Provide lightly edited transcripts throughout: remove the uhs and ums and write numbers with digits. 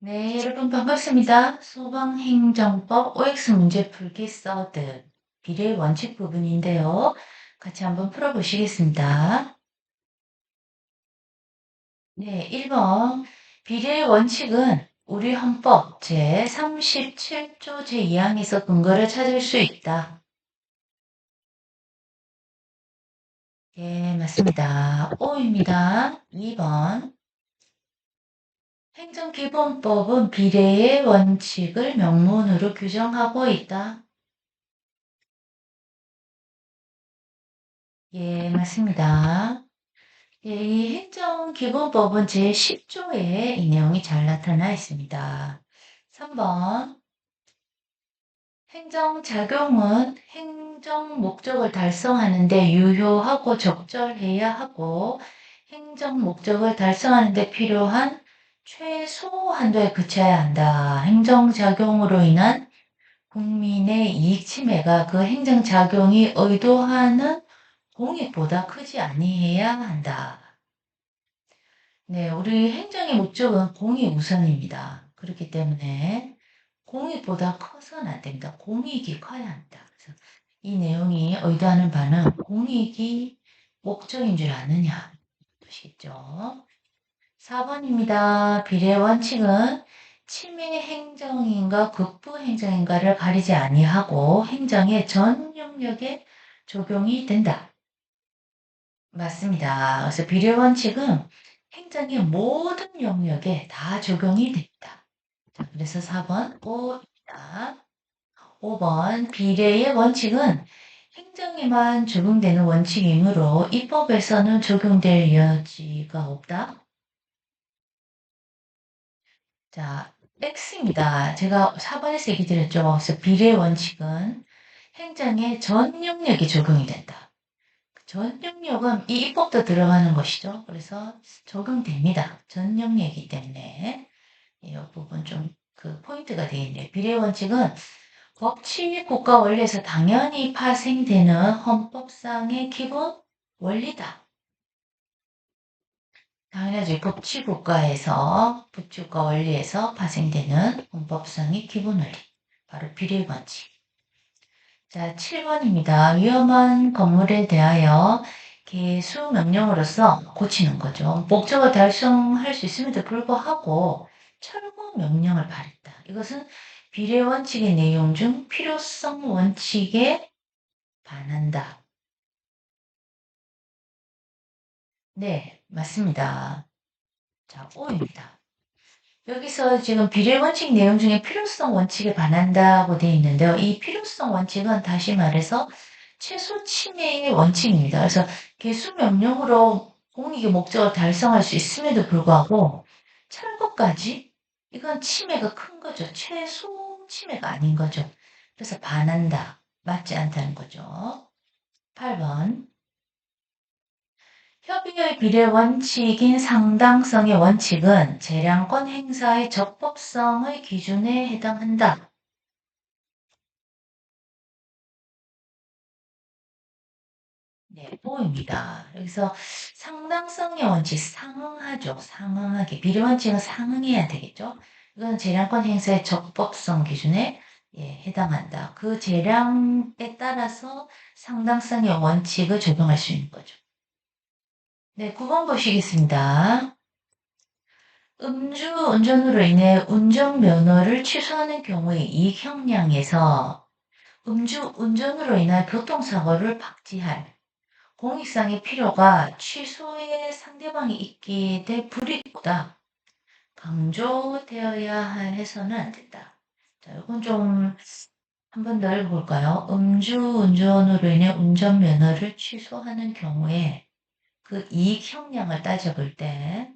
네, 여러분 반갑습니다. 소방행정법 OX 문제 풀기 서드 비례 원칙 부분인데요. 같이 한번 풀어보시겠습니다. 네, 1번 비례 원칙은 우리 헌법 제37조 제2항에서 근거를 찾을 수 있다. 예, 맞습니다. O입니다. 2번 행정기본법은 비례의 원칙을 명문으로 규정하고 있다. 예, 맞습니다. 예, 이 행정기본법은 제10조에 이 내용이 잘 나타나 있습니다. 3번 행정작용은 행정 목적을 달성하는 데 유효하고 적절해야 하고 행정 목적을 달성하는 데 필요한 최소 한도에 그쳐야 한다. 행정작용으로 인한 국민의 이익 침해가 그 행정작용이 의도하는 공익보다 크지 아니해야 한다. 네, 우리 행정의 목적은 공익 우선입니다. 그렇기 때문에 공익보다 커서는 안 됩니다. 공익이 커야 한다. 그래서 이 내용이 의도하는 바는 공익이 목적인 줄 아느냐 뜻이죠. 4번입니다. 비례 원칙은 침해 행정인가 극부 행정인가를 가리지 아니하고 행정의 전 영역에 적용이 된다. 맞습니다. 그래서 비례 원칙은 행정의 모든 영역에 다 적용이 됩니다. 자, 그래서 4번 O입니다. 5번 비례의 원칙은 행정에만 적용되는 원칙이므로 입법에서는 적용될 여지가 없다. 자, X입니다. 제가 4번에서 얘기 드렸죠. 그래서 비례 원칙은 행정의 전 영역에 적용이 된다. 전 영역은 이 입법도 들어가는 것이죠. 그래서 적용됩니다. 전 영역이기 때문에 이 부분 좀 그 포인트가 되어 있네요. 비례 원칙은 법치 국가 원리에서 당연히 파생되는 헌법상의 기본 원리다. 당연하죠. 법치국가 원리에서 파생되는 헌법상의 기본 원리. 바로 비례 원칙. 자, 7번입니다. 위험한 건물에 대하여 개수 명령으로서 고치는 거죠. 목적을 달성할 수 있음에도 불구하고 철거 명령을 발했다. 이것은 비례 원칙의 내용 중 필요성 원칙에 반한다. 네, 맞습니다. 자, O입니다. 여기서 지금 비례 원칙 내용 중에 필요성 원칙에 반한다고 되어 있는데요. 이 필요성 원칙은 다시 말해서 최소 침해의 원칙입니다. 그래서 개수 명령으로 공익의 목적을 달성할 수 있음에도 불구하고 철거까지 이건 침해가 큰 거죠. 최소 침해가 아닌 거죠. 그래서 반한다. 맞지 않다는 거죠. 8번 협의의 비례 원칙인 상당성의 원칙은 재량권 행사의 적법성의 기준에 해당한다. 네, O입니다. 여기서 상당성의 원칙 상응하죠. 상응하게. 비례 원칙은 상응해야 되겠죠. 이건 재량권 행사의 적법성 기준에 해당한다. 그 재량에 따라서 상당성의 원칙을 적용할 수 있는 거죠. 네, 9번 보시겠습니다. 음주 운전으로 인해 운전면허를 취소하는 경우의 이익형량에서 음주 운전으로 인한 교통사고를 방지할 공익상의 필요가 취소에 상대방이 있게 될 불이익보다 강조되어야 해서는 안 된다. 자, 이건 좀 한 번 더 읽어볼까요? 음주 운전으로 인해 운전면허를 취소하는 경우에 그 이익형량을 따져볼 때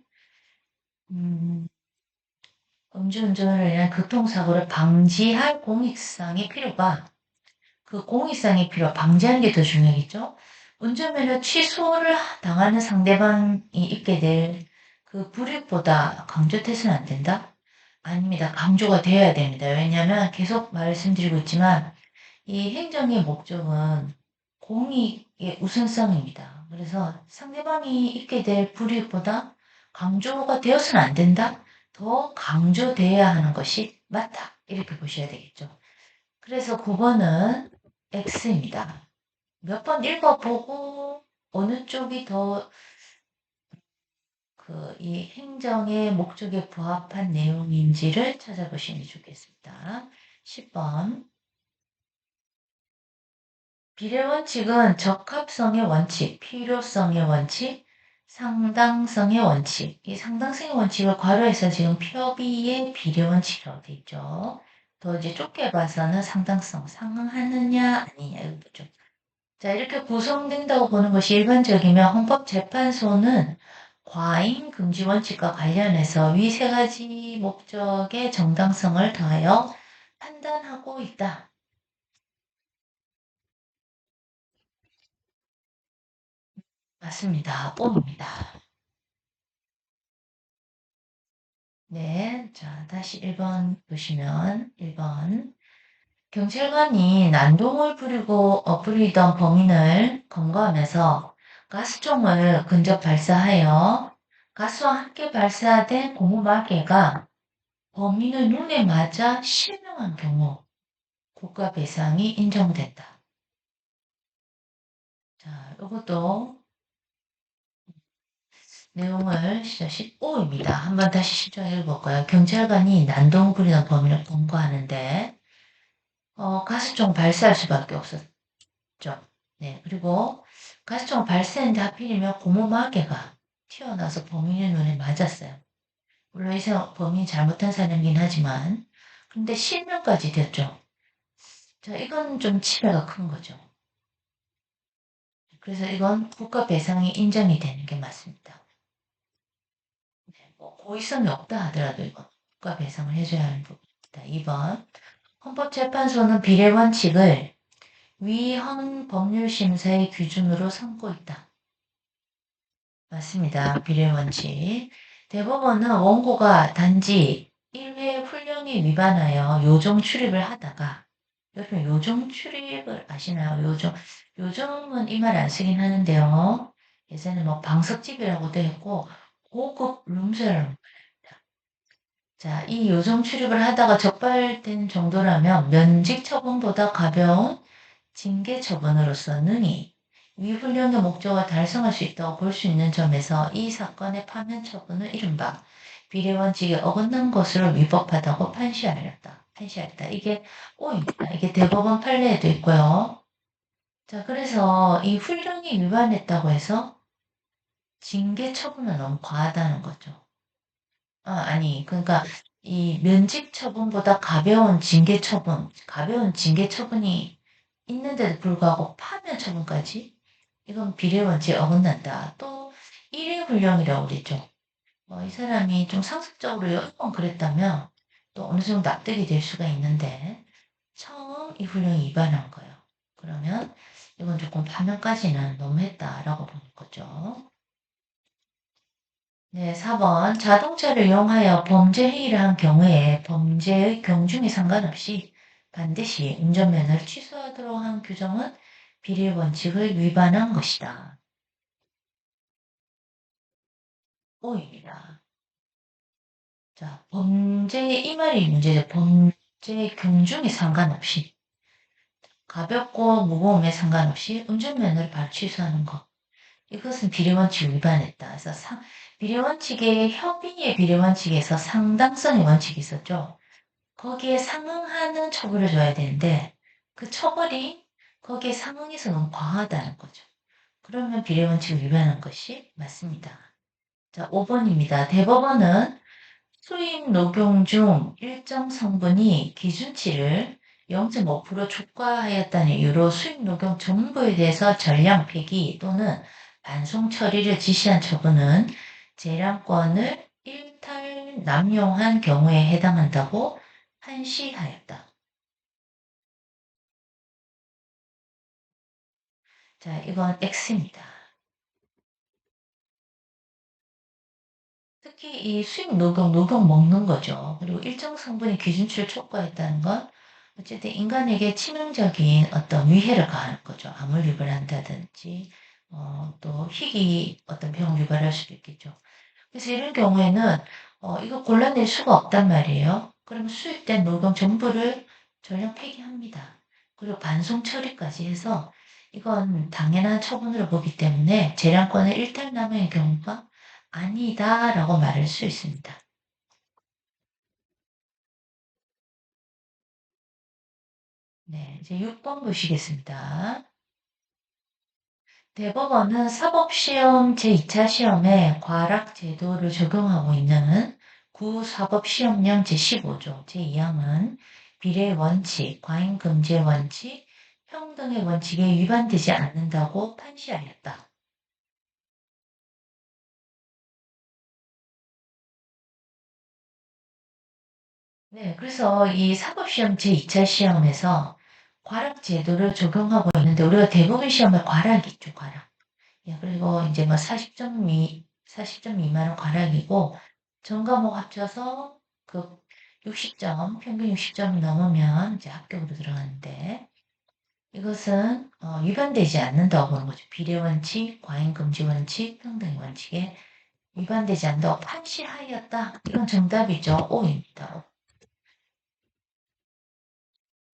음주운전으로 인한 교통사고를 방지할 공익상의 필요가 그 공익상의 필요 방지하는 게 더 중요하겠죠. 운전면허 취소를 당하는 상대방이 있게 될 그 불이익보다 강조돼서는 안 된다? 아닙니다. 강조가 되어야 됩니다. 왜냐하면 계속 말씀드리고 있지만 이 행정의 목적은 공익의 우선성입니다. 그래서 상대방이 있게 될 불이익보다 강조가 되어서는 안 된다? 더 강조돼야 하는 것이 맞다. 이렇게 보셔야 되겠죠. 그래서 9번은 X입니다. 몇 번 읽어보고 어느 쪽이 더 이 행정의 목적에 부합한 내용인지를 찾아보시는 게 좋겠습니다. 10번. 비례원칙은 적합성의 원칙, 필요성의 원칙, 상당성의 원칙. 이 상당성의 원칙을 괄호해서 지금 협의의 비례원칙이라고 되어 있죠. 더 이제 좁게 봐서는 상당성, 상응하느냐 아니냐 이거 보죠. 자, 이렇게 구성된다고 보는 것이 일반적이면 헌법재판소는 과잉 금지 원칙과 관련해서 위 세 가지 목적의 정당성을 더하여 판단하고 있다. 맞습니다. O입니다. 네, 자, 다시 1번 보시면 1번. 경찰관이 난동을 부리던 범인을 검거하면서 가스총을 근접 발사하여 가스와 함께 발사된 고무마개가 범인의 눈에 맞아 실명한 경우 국가 배상이 인정된다. 자, 이것도 내용을 15입니다. 한번 다시 시청해 볼까요? 경찰관이 난동 부리던 범인을 검거하는데 가스총 발사할 수밖에 없었죠. 네, 그리고 가스총 발사했는데 하필이면 고무마개가 튀어나와서 범인의 눈에 맞았어요. 물론 이 범인이 잘못한 사람이긴 하지만 근데 실명까지 됐죠. 자, 이건 좀 치매가 큰 거죠. 그래서 이건 국가 배상이 인정이 되는 게 맞습니다. 네, 뭐 고의성이 없다 하더라도 이건 국가 배상을 해줘야 하는 부분입니다. 2번 헌법재판소는 비례 원칙을 위헌 법률심사의 기준으로 삼고 있다. 맞습니다. 비례 원칙. 대법원은 원고가 단지 1회 훈령에 위반하여 요정 출입을 하다가 여러분 요정 출입을 아시나요? 요즘은 이 말 안 쓰긴 하는데요. 예전에 뭐 방석집이라고도 했고 고급 룸셀러라고 합니다. 자, 이 요정 출입을 하다가 적발된 정도라면 면직 처분보다 가벼운 징계 처분으로서 능히 위훈령의 목적을 달성할 수 있다고 볼 수 있는 점에서 이 사건의 파면 처분은 이른바 비례원칙에 어긋난 것으로 위법하다고 판시하였다. 이게 O입니다. 이게 대법원 판례에도 있고요. 자, 그래서 이 훈령이 위반했다고 해서 징계 처분은 너무 과하다는 거죠. 아니, 그러니까 이 면직 처분보다 가벼운 징계 처분이 있는데도 불구하고 파면 처분까지? 이건 비례 원칙에 어긋난다. 또 일회 훈령이라고 그랬죠. 이 사람이 좀 상습적으로 여러 번 그랬다면 또 어느 정도 납득이 될 수가 있는데 처음 이 훈령이 위반한 거예요. 그러면 이건 조금 파면까지는 너무했다라고 보는 거죠. 네, 4번. 자동차를 이용하여 범죄 행위를 한 경우에 범죄의 경중에 상관없이 반드시 운전면허를 취소하도록 한 규정은 비례 원칙을 위반한 것이다. O입니다. 자, 이 말이 문제죠. 범죄 경중에 상관없이 가볍고 무거움에 상관없이 운전면허를 바로 취소하는 것. 이것은 비례원칙 위반했다. 그래서 비례원칙의 협의의 비례원칙에서 상당성의 원칙이 있었죠. 거기에 상응하는 처벌을 줘야 되는데 그 처벌이 거기에 상응해서 너무 과하다는 거죠. 그러면 비례원칙을 위반한 것이 맞습니다. 자, 5번입니다. 대법원은 수입 녹용 중 일정 성분이 기준치를 0.5% 초과하였다는 이유로 수입 녹용 전부에 대해서 전량 폐기 또는 반송 처리를 지시한 처분은 재량권을 일탈 남용한 경우에 해당한다고 판시하였다. 자, 이건 X입니다. 특히 이 수입 녹용 먹는 거죠. 그리고 일정 성분이 기준치를 초과했다는 건 어쨌든 인간에게 치명적인 어떤 위해를 가하는 거죠. 암을 유발한다든지 또 희귀 어떤 병을 유발할 수도 있겠죠. 그래서 이런 경우에는 이거 골라낼 수가 없단 말이에요. 그러면 수입된 노동 전부를 전력 폐기합니다. 그리고 반송 처리까지 해서 이건 당연한 처분으로 보기 때문에 재량권의 일탈남용의 경우가 아니다라고 말할 수 있습니다. 네, 이제 6번 보시겠습니다. 대법원은 사법시험 제2차 시험에 과락 제도를 적용하고 있는 구사법시험령 제15조 제2항은 비례 원칙, 과잉 금지의 원칙, 평등의 원칙에 위반되지 않는다고 판시하였다. 네, 그래서 이 사법시험 제2차 시험에서 과락 제도를 적용하고 있는데 우리가 대부분 시험에 과락이 있죠, 과락. 예, 그리고 이제 뭐 40점 미만은 과락이고, 전 과목 합쳐서 그 60점, 평균 60점이 넘으면 이제 합격으로 들어가는데, 이것은 위반되지 않는다고 보는 거죠. 비례 원칙, 과잉 금지 원칙, 평등 원칙에 위반되지 않는다고 판시하였다. 이건 정답이죠. O입니다.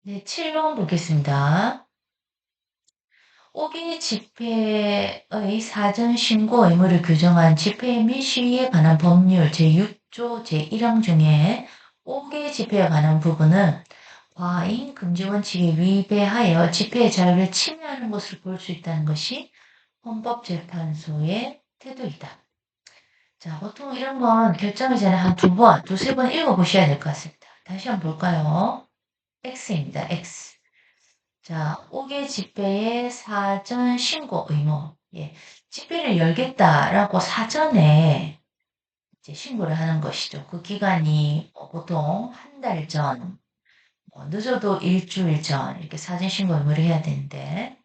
네, 7번 보겠습니다. 오기 집회의 사전 신고 의무를 규정한 집회 및 시위에 관한 법률 제6조 제1항 중에 오개 집회에 관한 부분은 과잉 금지 원칙에 위배하여 집회의 자유를 침해하는 것으로 볼 수 있다는 것이 헌법재판소의 태도이다. 자, 보통 이런 건 결정이 전에 한 두세 번 읽어보셔야 될 것 같습니다. 다시 한번 볼까요? X입니다. X. 자, 5개 집회의 사전 신고 의무. 예, 집회를 열겠다라고 사전에 이제 신고를 하는 것이죠. 그 기간이 보통 한 달 전, 늦어도 일주일 전 이렇게 사전 신고 의무를 해야 되는데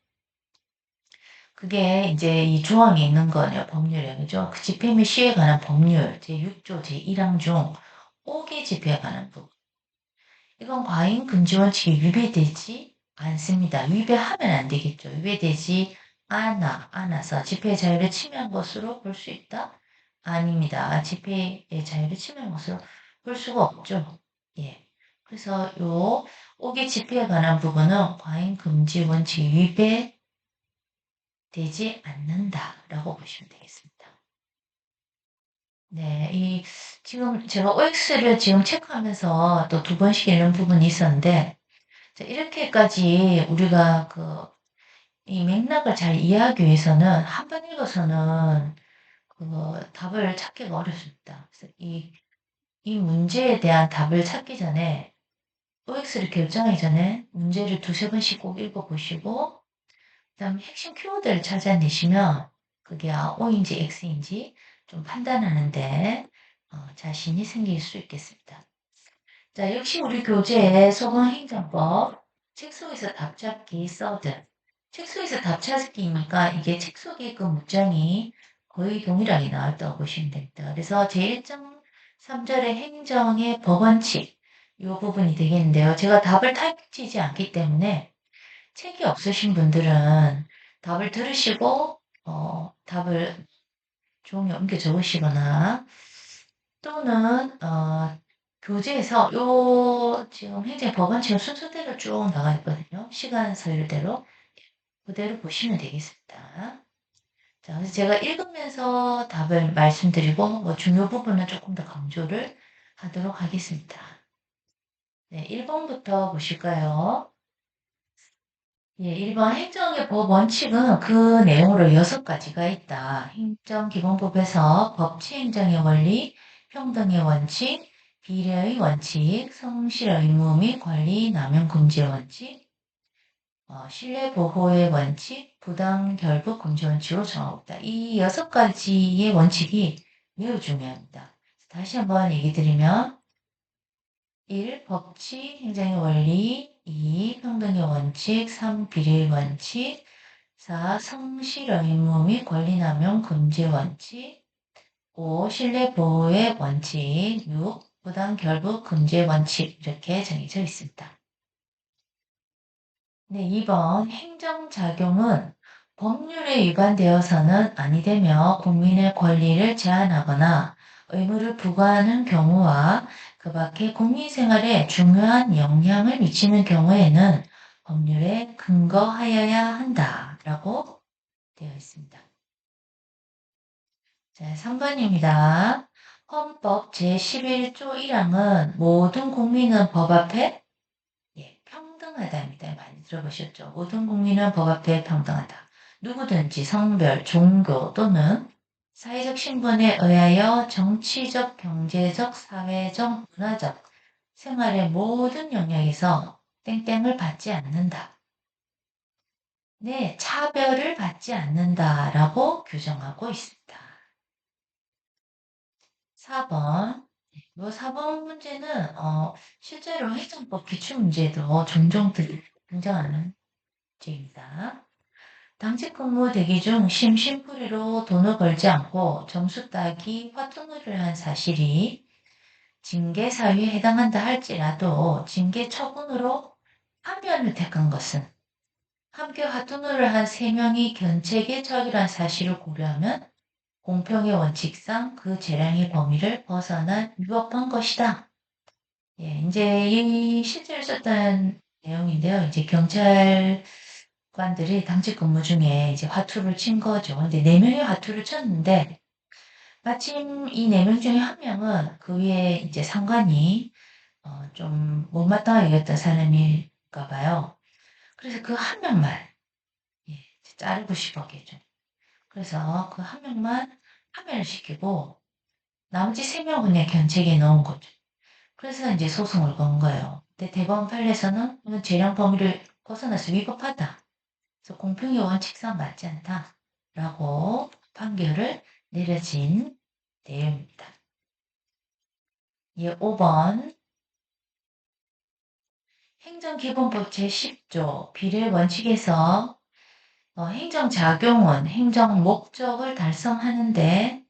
그게 이제 이 조항이 있는 거네요. 법률에 그죠? 그 집회 및 시위에 관한 법률 제6조 제1항 중 5개 집회에 관한 부분. 이건 과잉 금지 원칙이 위배되지 않습니다. 위배하면 안 되겠죠. 위배되지 않아서 집회의 자유를 침해한 것으로 볼 수 있다? 아닙니다. 집회의 자유를 침해한 것으로 볼 수가 없죠. 예. 그래서 요 5개 집회에 관한 부분은 과잉 금지 원칙이 위배되지 않는다라고 보시면 되겠습니다. 네, 지금 제가 OX를 지금 체크하면서 또 두 번씩 읽는 부분이 있었는데 자, 이렇게까지 우리가 이 맥락을 잘 이해하기 위해서는 한 번 읽어서는 답을 찾기가 어렵습니다. 그래서 이 문제에 대한 답을 찾기 전에 OX를 결정하기 전에 문제를 두세 번씩 꼭 읽어보시고 그다음 핵심 키워드를 찾아내시면 그게 O인지 X인지 좀 판단하는데 자신이 생길 수 있겠습니다. 자, 역시 우리 교재의 소방행정법 책 속에서 답찾기 서드 책 속에서 답찾기니까 이게 책 속에 그 문장이 거의 동일하게 나왔다고 보시면 됩니다. 그래서 제1.3절의 행정의 법원칙 이 부분이 되겠는데요. 제가 답을 타입치지 않기 때문에 책이 없으신 분들은 답을 들으시고 답을 종이에 옮겨 적으시거나 또는 교재에서 지금 현재 법원칙은 순서대로 쭉 나가 있거든요. 시간 서열대로 그대로 보시면 되겠습니다. 자, 그래서 제가 읽으면서 답을 말씀드리고 뭐 중요 부분은 조금 더 강조를 하도록 하겠습니다. 네, 1번부터 보실까요? 예, 1번 행정의 법 원칙은 그 내용으로 6가지가 있다. 행정기본법에서 법치 행정의 원리, 평등의 원칙, 비례의 원칙, 성실의 의무 및 권리 남용 금지의 원칙, 신뢰 보호의 원칙, 부당 결부 금지 원칙으로 정하고 있다. 이 6가지의 원칙이 매우 중요합니다. 다시 한번 얘기 드리면 1. 법치 행정의 원리 2. 평등의 원칙 3. 비례의 원칙 4. 성실 의무 및 권리 남용 금지 원칙 5. 신뢰 보호의 원칙 6. 부당 결부 금지 원칙 이렇게 정해져 있습니다. 네, 2번 행정작용은 법률에 위반되어서는 아니 되며 국민의 권리를 제한하거나 의무를 부과하는 경우와 그 밖에 국민생활에 중요한 영향을 미치는 경우에는 법률에 근거하여야 한다라고 되어 있습니다. 자, 3번입니다. 헌법 제11조 1항은 모든 국민은 법 앞에 평등하다입니다. 많이 들어보셨죠? 모든 국민은 법 앞에 평등하다. 누구든지 성별, 종교 또는 사회적 신분에 의하여 정치적, 경제적, 사회적, 문화적 생활의 모든 영역에서 땡땡을 받지 않는다. 네, 차별을 받지 않는다라고 규정하고 있습니다. 4번. 4번 문제는 실제로 행정법 기출문제에도 종종 등장하는 문제입니다. 당직 근무 대기 중 심심풀이로 돈을 벌지 않고 점수 따기, 화투놀이를 한 사실이 징계 사유에 해당한다 할지라도 징계 처분으로 파면을 택한 것은 함께 화투놀이를 한 3명이 견책에 처리한 사실을 고려하면 공평의 원칙상 그 재량의 범위를 벗어난 위법한 것이다. 예, 이제 이 실제로 썼던 내용인데요. 이제 경찰관들이 당직 근무 중에 이제 화투를 친 거죠. 근데 4명이 화투를 쳤는데 마침 이 4명 중에 한 명은 그 위에 이제 상관이 좀 못마땅하게 여겼던 사람일까 봐요. 그래서 그 한 명만 예, 자르고 싶었겠죠. 그래서 그 한 명만 파면을 시키고 나머지 3명은 그냥 견책에 넣은 거죠. 그래서 이제 소송을 건 거예요. 근데 대법원 판례에서는 이건 재량 범위를 벗어나서 위법하다. 그래서 공평의 원칙상 맞지 않다라고 판결을 내려진 내용입니다. 예, 5번. 행정기본법 제10조 비례 원칙에서 행정작용은 행정 목적을 달성하는데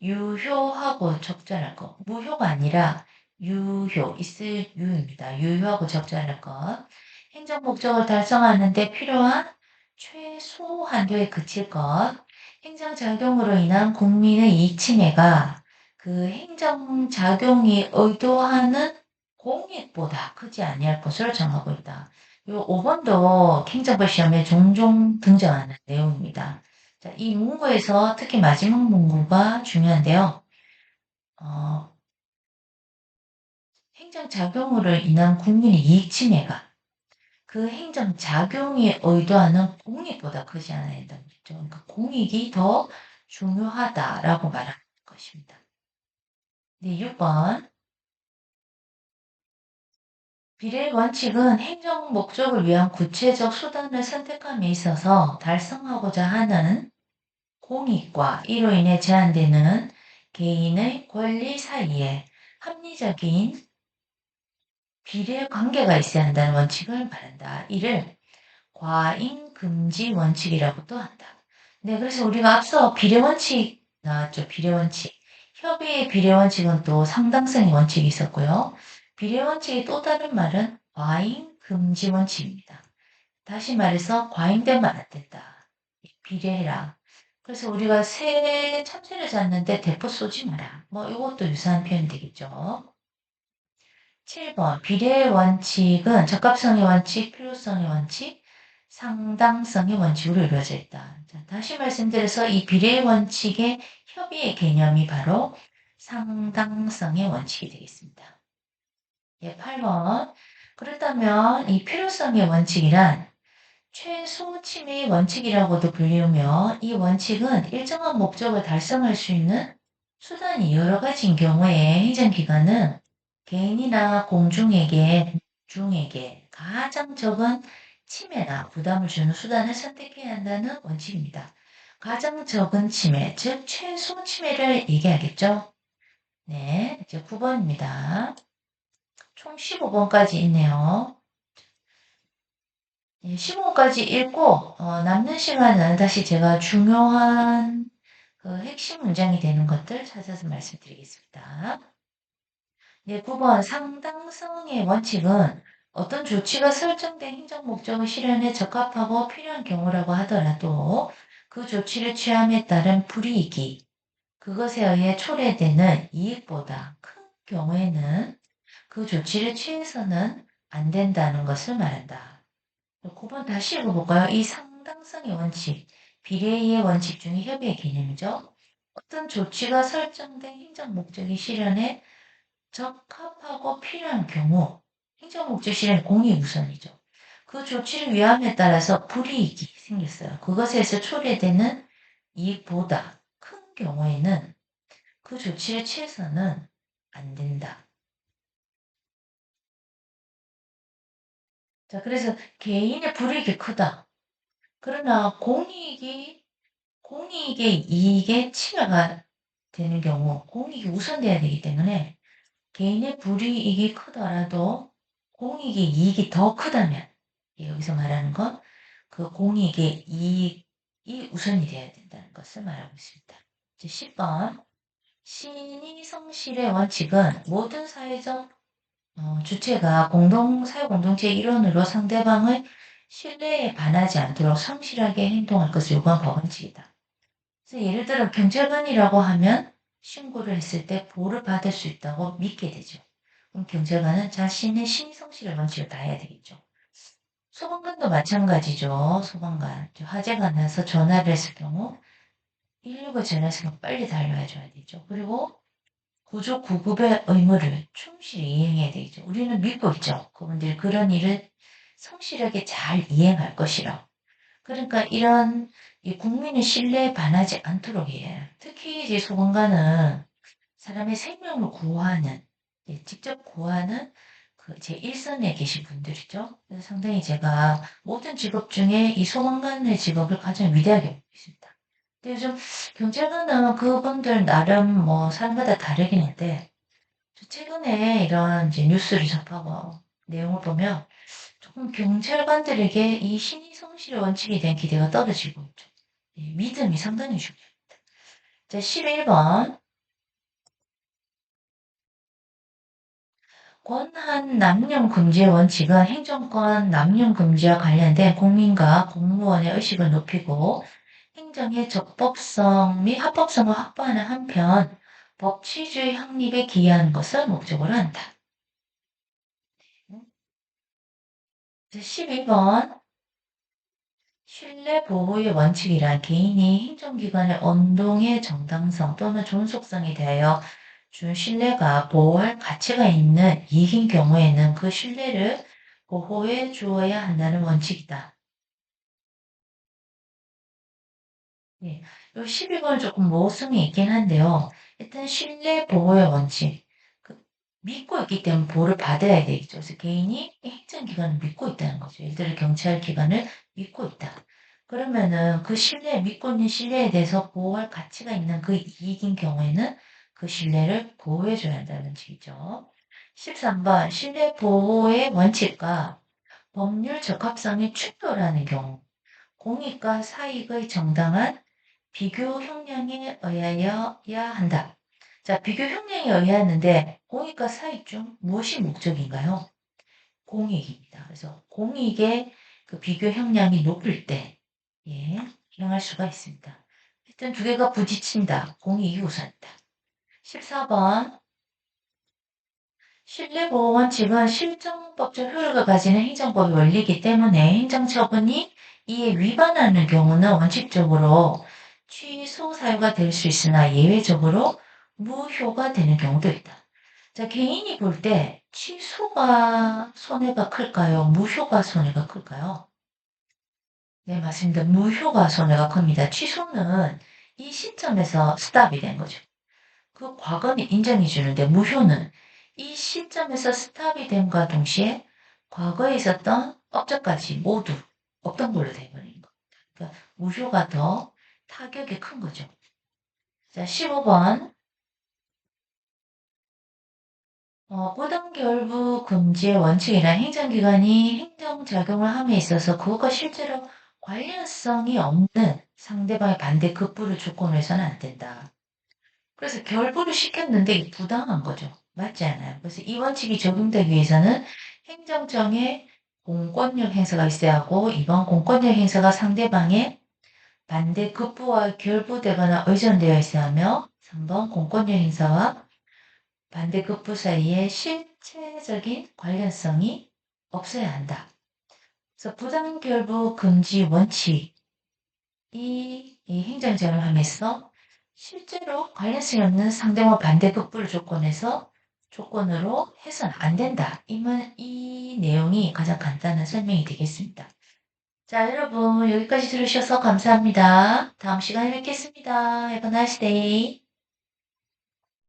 유효하고 적절할 것. 무효가 아니라 유효, 있을 유입니다. 유효하고 적절할 것. 행정 목적을 달성하는 데 필요한 최소 한도에 그칠 것. 행정작용으로 인한 국민의 이익 침해가 그 행정작용이 의도하는 공익보다 크지 아니할 것으로 정하고 있다. 이 5번도 행정법 시험에 종종 등장하는 내용입니다. 자, 이 문구에서 특히 마지막 문구가 중요한데요. 행정작용으로 인한 국민의 이익 침해가 그 행정작용이 의도하는 공익보다 크지 않아야 된다는 거죠. 그러니까 공익이 더 중요하다라고 말하는 것입니다. 네, 6번. 비례 원칙은 행정 목적을 위한 구체적 수단을 선택함에 있어서 달성하고자 하는 공익과 이로 인해 제한되는 개인의 권리 사이에 합리적인 비례 관계가 있어야 한다는 원칙을 말한다. 이를 과잉 금지 원칙이라고도 한다. 네, 그래서 우리가 앞서 비례 원칙 나왔죠. 비례 원칙. 협의의 비례 원칙은 또 상당성의 원칙이 있었고요. 비례 원칙의 또 다른 말은 과잉 금지 원칙입니다. 다시 말해서 과잉되면 안 된다. 비례해라. 그래서 우리가 새 참새를 잡는데 대포 쏘지 마라. 뭐 이것도 유사한 표현이 되겠죠. 7번 비례의 원칙은 적합성의 원칙, 필요성의 원칙, 상당성의 원칙으로 이루어져 있다. 자, 다시 말씀드려서 이 비례의 원칙의 협의의 개념이 바로 상당성의 원칙이 되겠습니다. 예, 8번. 그렇다면 이 필요성의 원칙이란 최소 침해의 원칙이라고도 불리우며 이 원칙은 일정한 목적을 달성할 수 있는 수단이 여러 가지인 경우에 행정기관은 개인이나 공중에게 가장 적은 침해나 부담을 주는 수단을 선택해야 한다는 원칙입니다. 가장 적은 침해, 즉 최소 침해를 얘기하겠죠. 네, 이제 9번입니다. 총 15번까지 있네요. 15까지 읽고 남는 시간은 다시 제가 중요한 그 핵심 문장이 되는 것들 찾아서 말씀드리겠습니다. 네, 9번 상당성의 원칙은 어떤 조치가 설정된 행정 목적의 실현에 적합하고 필요한 경우라고 하더라도 그 조치를 취함에 따른 불이익이 그것에 의해 초래되는 이익보다 큰 경우에는 그 조치를 취해서는 안 된다는 것을 말한다. 9번 다시 읽어볼까요? 이 상당성의 원칙, 비례의 원칙 중에 협의의 개념이죠. 어떤 조치가 설정된 행정 목적의 실현에 적합하고 필요한 경우 행정 목적 실현 공이 우선이죠. 그 조치를 위함에 따라서 불이익이 생겼어요. 그것에서 초래되는 이익보다 큰 경우에는 그 조치를 취해서는 안 된다. 자, 그래서 개인의 불이익이 크다. 그러나 공익의 이익에 침해가 되는 경우 공익이 우선돼야 되기 때문에 개인의 불이익이 크더라도 공익의 이익이 더 크다면 여기서 말하는 건 그 공익의 이익이 우선이 돼야 된다는 것을 말하고 있습니다. 이제 10번 신의 성실의 원칙은 모든 사회적 주체가 사회 공동체의 일원으로 상대방의 신뢰에 반하지 않도록 성실하게 행동할 것을 요구한 법원칙이다. 그래서 예를 들어 경찰관이라고 하면 신고를 했을 때 보호를 받을 수 있다고 믿게 되죠. 그럼 경찰관은 자신의 신의 성실의 원칙을 다해야 되겠죠. 소방관도 마찬가지죠. 소방관. 화재가 나서 전화를 했을 경우 119에 전화했으면 빨리 달려와줘야 되죠. 그리고 구조 구급의 의무를 충실히 이행해야 되죠. 우리는 믿고 있죠. 그분들이 그런 일을 성실하게 잘 이행할 것이라고. 그러니까 이런 국민의 신뢰에 반하지 않도록 해요. 특히 이제 소방관은 사람의 생명을 구하는, 직접 구하는 그 제 1선에 계신 분들이죠. 그래서 상당히 제가 모든 직업 중에 이 소방관의 직업을 가장 위대하게 보고 있습니다. 근데 요즘 경찰관은 그분들 나름 뭐 사람마다 다르긴 한데, 최근에 이런 이제 뉴스를 접하고 내용을 보면 조금 경찰관들에게 이 신의 성실의 원칙에 대한 기대가 떨어지고 있죠. 믿음이 상당히 중요합니다. 자, 11번. 권한 남용 금지의 원칙은 행정권 남용 금지와 관련된 국민과 공무원의 의식을 높이고 행정의 적법성 및 합법성을 확보하는 한편 법치주의 확립에 기여하는 것을 목적으로 한다. 12번. 신뢰 보호의 원칙이란 개인이 행정기관의 언동의 정당성 또는 존속성에 대하여 준 신뢰가 보호할 가치가 있는 이익인 경우에는 그 신뢰를 보호해 주어야 한다는 원칙이다. 예, 이 12번은 조금 모순이 있긴 한데요. 일단 신뢰 보호의 원칙. 믿고 있기 때문에 보호를 받아야 되겠죠. 그래서 개인이 행정기관을 믿고 있다는 거죠. 예를 들어 경찰기관을 믿고 있다. 그러면은 그 믿고 있는 신뢰에 대해서 보호할 가치가 있는 그 이익인 경우에는 그 신뢰를 보호해줘야 한다는 뜻이죠. 13번, 신뢰 보호의 원칙과 법률 적합성이 충돌하는 경우, 공익과 사익의 정당한 비교 형량에 의하여야 한다. 자, 비교 형량에 의하는데 공익과 사익 중 무엇이 목적인가요? 공익입니다. 그래서 공익의 그 비교 형량이 높을 때, 이용할 수가 있습니다. 일단 두 개가 부딪힌다. 공익이 우선이다. 14번. 신뢰보호 원칙은 실정법적 효력을 가지는 행정법의 원리이기 때문에 행정처분이 이에 위반하는 경우는 원칙적으로 취소 사유가 될 수 있으나 예외적으로 무효가 되는 경우도 있다. 자, 개인이 볼 때 취소가 손해가 클까요? 무효가 손해가 클까요? 네, 맞습니다. 무효가 손해가 큽니다. 취소는 이 시점에서 스탑이 된 거죠. 그 과거는 인정해 주는데 무효는 이 시점에서 스탑이 됨과 동시에 과거에 있었던 업적까지 모두 없던 걸로 돼버린 겁니다. 그러니까 무효가 더 타격이 큰 거죠. 자, 15번. 부당결부 금지의 원칙이란 행정기관이 행정작용을 함에 있어서 그것과 실제로 관련성이 없는 상대방의 반대 급부를 조건으로 해서는 안 된다. 그래서 결부를 시켰는데 이게 부당한 거죠. 맞지 않아요. 그래서 이 원칙이 적용되기 위해서는 행정청에 공권력 행사가 있어야 하고 이번 공권력 행사가 상대방의 반대급부와 결부되거나 의존되어 있어야 하며 3번 공권력 행사와 반대급부 사이에 실체적인 관련성이 없어야 한다. 그래서 부당결부 금지 원칙 이 행정제한을 하면서 실제로 관련성이 없는 상대방 반대급부를 조건으로 해서는 안 된다. 이 내용이 가장 간단한 설명이 되겠습니다. 자, 여러분 여기까지 들으셔서 감사합니다. 다음 시간에 뵙겠습니다. Have a nice day.